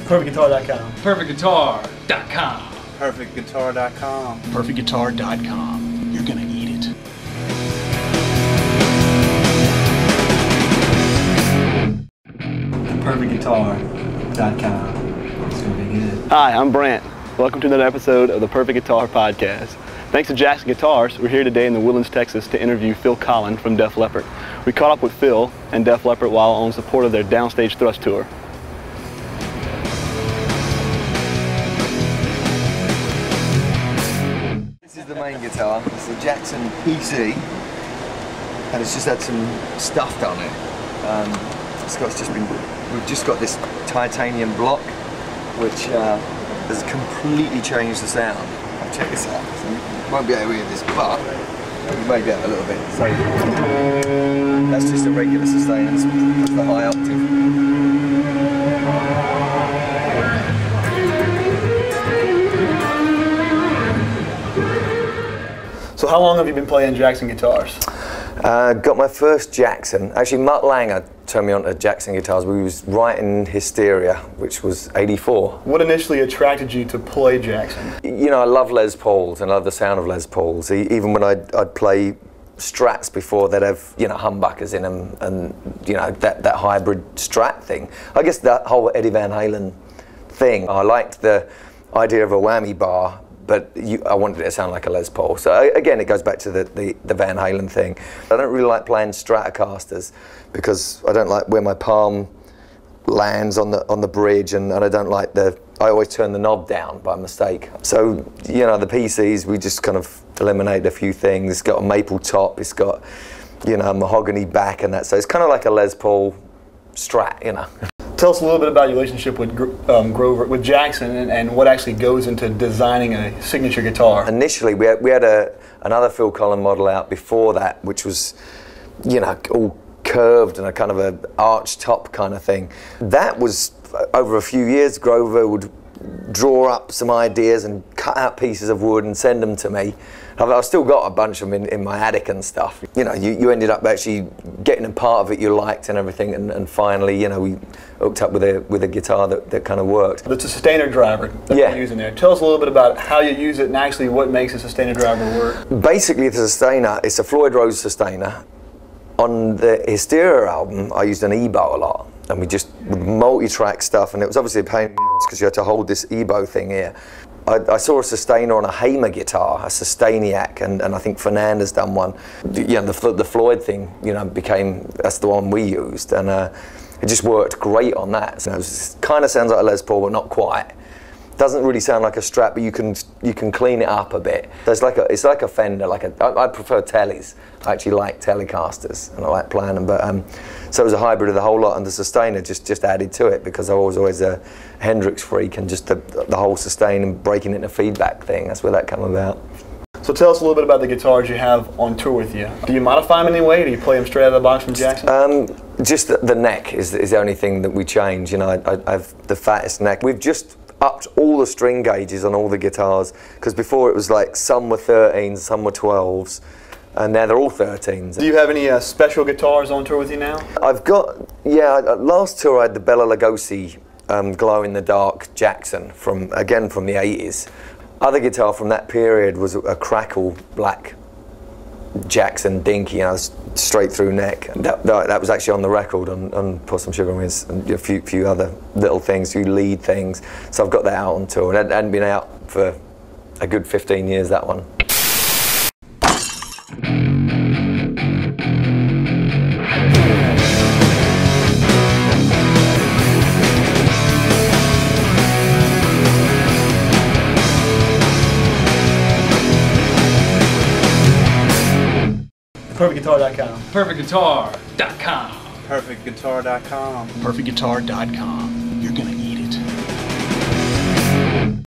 PerfectGuitar.com. PerfectGuitar.com. PerfectGuitar.com. PerfectGuitar.com. You're gonna eat it. PerfectGuitar.com. It's gonna be good. Hi, I'm Brant. Welcome to another episode of the Perfect Guitar Podcast. Thanks to Jackson Guitars, we're here today in the Woodlands, Texas to interview Phil Collen from Def Leppard. We caught up with Phil and Def Leppard while on support of their Downstage Thrust tour. This is the main guitar. It's a Jackson PC, and it's just had some stuff on it. We've just got this titanium block, which has completely changed the sound. Check this out. So you won't be able to hear this, but you may get a little bit. So that's just a regular sustain. That's the high octave. So how long have you been playing Jackson guitars? Got my first Jackson. Actually, Mutt Langer turned me on to Jackson guitars. We was writing Hysteria, which was '84. What initially attracted you to play Jackson? You know, I love Les Pauls and I love the sound of Les Pauls. Even when I'd play Strats before, they'd have, you know, humbuckers in them, and you know, that hybrid Strat thing. I guess that whole Eddie Van Halen thing. I liked the idea of a whammy bar, but I wanted it to sound like a Les Paul. So again, it goes back to the Van Halen thing. I don't really like playing Stratocasters because I don't like where my palm lands on the bridge, and I don't like I always turn the knob down by mistake. So, you know, the PCs, we just kind of eliminated a few things. It's got a maple top, it's got, you know, mahogany back and that. So it's kind of like a Les Paul Strat, you know. Tell us a little bit about your relationship with with Jackson, and what actually goes into designing a signature guitar. Initially, we had another Phil Collen model out before that, which was, you know, all curved and a kind of an arch top kind of thing. That was over a few years. Grover would draw up some ideas and cut out pieces of wood and send them to me. I've still got a bunch of them in my attic and stuff. You know, you ended up actually getting a part of it you liked and everything, and finally, you know, we hooked up with a guitar that kind of worked. It's a sustainer driver that you're using there. Tell us a little bit about how you use it and actually what makes a sustainer driver work. Basically, the sustainer, it's a Floyd Rose sustainer. On the Hysteria album, I used an EBow a lot, and we just would multi-track stuff, and it was obviously a pain in the ass because you had to hold this EBow thing here. I saw a sustainer on a Hamer guitar, a Sustainiac, and I think Fernandez done one. You know, the Floyd thing, you know, that's the one we used, and it just worked great on that. So it kind of sounds like a Les Paul, but not quite. Doesn't really sound like a Strat, but you can clean it up a bit. So it's like a Fender. I prefer Tellies. I actually like Telecasters, and I like playing them. But so it was a hybrid of the whole lot, and the sustainer just added to it because I was always a Hendrix freak, and just the whole sustain and breaking it into feedback thing. That's where that came about. So tell us a little bit about the guitars you have on tour with you. Do you modify them in any way? Do you play them straight out of the box from Jackson? Just the neck is the only thing that we change. You know, I have the fattest neck. We've just upped all the string gauges on all the guitars, because before it was like some were 13s, some were 12s, and now they're all 13s. Do you have any special guitars on tour with you now? I've got, last tour I had the Bela Lugosi glow-in-the-dark Jackson from the 80s. Other guitar from that period was a Crackle black Jackson Dinky, and I was straight through neck. That was actually on the record on Pour Some Sugar on Me, and a few other little things, few lead things. So I've got that out on tour, and it hadn't been out for a good 15 years, that one. PerfectGuitar.com. PerfectGuitar.com. PerfectGuitar.com. PerfectGuitar.com.